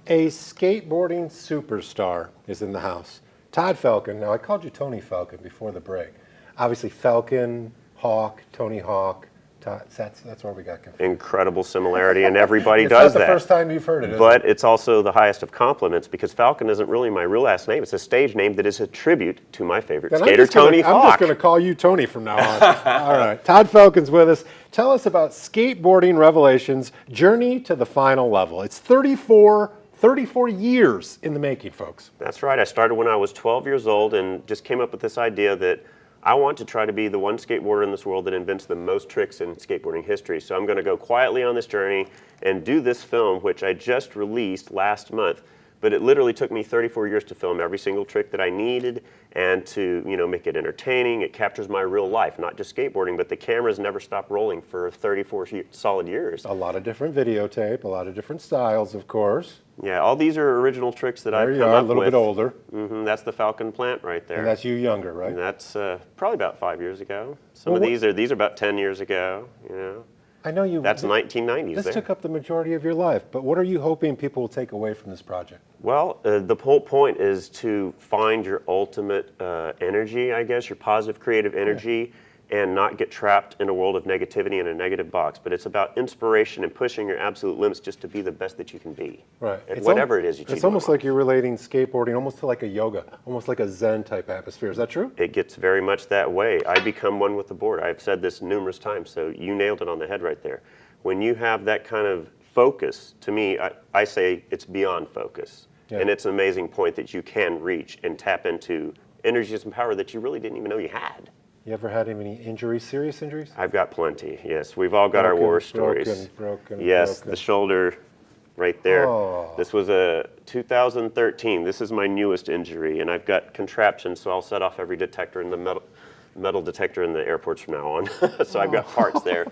A skateboarding superstar is in the house. Todd Falcon. Now, I called you Tony Falcon before the break. Obviously, Falcon, Hawk, Tony Hawk. Todd, that's where we got confused. Incredible similarity, and everybody does that. It's not the first time you've heard it, but it's also the highest of compliments because Falcon isn't really my real last name. It's a stage name that is a tribute to my favorite skater, Tony Hawk. I'm just going to call you Tony from now on. All right. Todd Falcon's with us. Tell us about Skateboarding Revelations, Journey to the Final Level. It's 34 years in the making, folks. That's right. I started when I was 12 years old and just came up with this idea that I want to try to be the one skateboarder in this world that invents the most tricks in skateboarding history. So I'm going to go quietly on this journey and do this film, which I just released last month. But it literally took me 34 years to film every single trick that I needed and to, make it entertaining. It captures my real life, not just skateboarding, but the cameras never stopped rolling for 34 solid years. A lot of different videotape, a lot of different styles, of course. Yeah, all these are original tricks that I've come up with. There you are, a little bit older. That's the Falcon plant right there. And that's you younger, right? And that's probably about 5 years ago. Some of these are about 10 years ago, I know you. That's 1990s. This took up the majority of your life, but what are you hoping people will take away from this project? Well, the whole point is to find your ultimate energy, I guess, your positive creative energy, and not get trapped in a world of negativity in a negative box. But it's about inspiration and pushing your absolute limits just to be the best that you can be. Right. Whatever it is you choose. It's almost like you're relating skateboarding almost to like a yoga, almost like a Zen type atmosphere. Is that true? It gets very much that way. I become one with the board. I've said this numerous times, so you nailed it on the head right there. When you have that kind of focus, to me, I say it's beyond focus. Yeah. And it's an amazing point that you can reach and tap into energies and power that you really didn't even know you had. You ever had any injuries, serious injuries? I've got plenty, yes. We've all got our war stories. Broken. The shoulder right there. Oh. This was a 2013. This is my newest injury, and I've got contraptions, so I'll set off every detector in the metal detector in the airports from now on. So I've got parts there,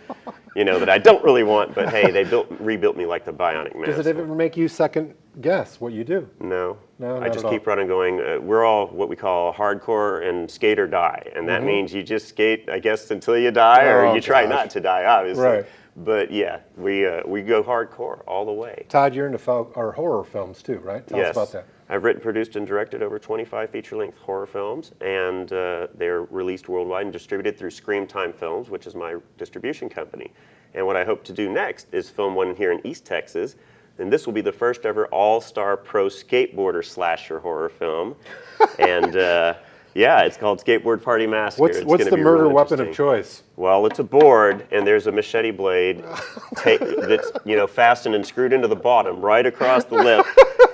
that I don't really want, but hey, they rebuilt me like the Bionic Man. Does it ever make you second guess what you do? No. No, I just keep running going. We're all what we call hardcore and skate or die. And that means you just skate, I guess, until you die, or you try not to die, obviously. Right. But yeah, we go hardcore all the way. Todd, you're into horror films too, right? Tell us about that. I've written, produced, and directed over 25 feature-length horror films, and they're released worldwide and distributed through Scream Time Films, which is my distribution company. And what I hope to do next is film one here in East Texas, and this will be the first ever all-star pro skateboarder slasher horror film. And it's called Skateboard Party Massacre. What's the murder weapon of choice? Well, it's a board, and there's a machete blade that's fastened and screwed into the bottom, right across the lip.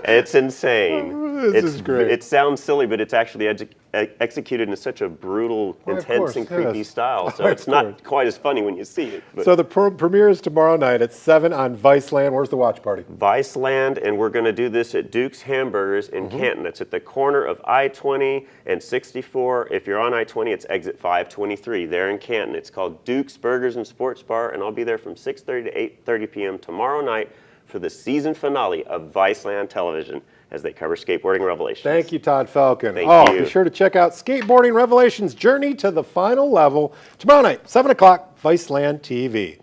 It's insane. This is great. It sounds silly, but it's actually executed in such a brutal, intense, and creepy style. So it's not quite as funny when you see it. But. So the premiere is tomorrow night at 7 on VICELAND. Where's the watch party? VICELAND, and we're going to do this at Duke's Hamburgers in Canton. It's at the corner of I-20 and 64. If you're on I-20, it's exit 523 there in Canton. It's called Duke's Burgers and Sports Bar, and I'll be there from 6:30 to 8:30 p.m. tomorrow night for the season finale of VICELAND Television as they cover Skateboarding Revelations. Thank you, Todd Falcon. Thank you. Be sure to check out Skateboarding Revelations, Journey to the Final Level, tomorrow night, 7 o'clock, VICELAND TV.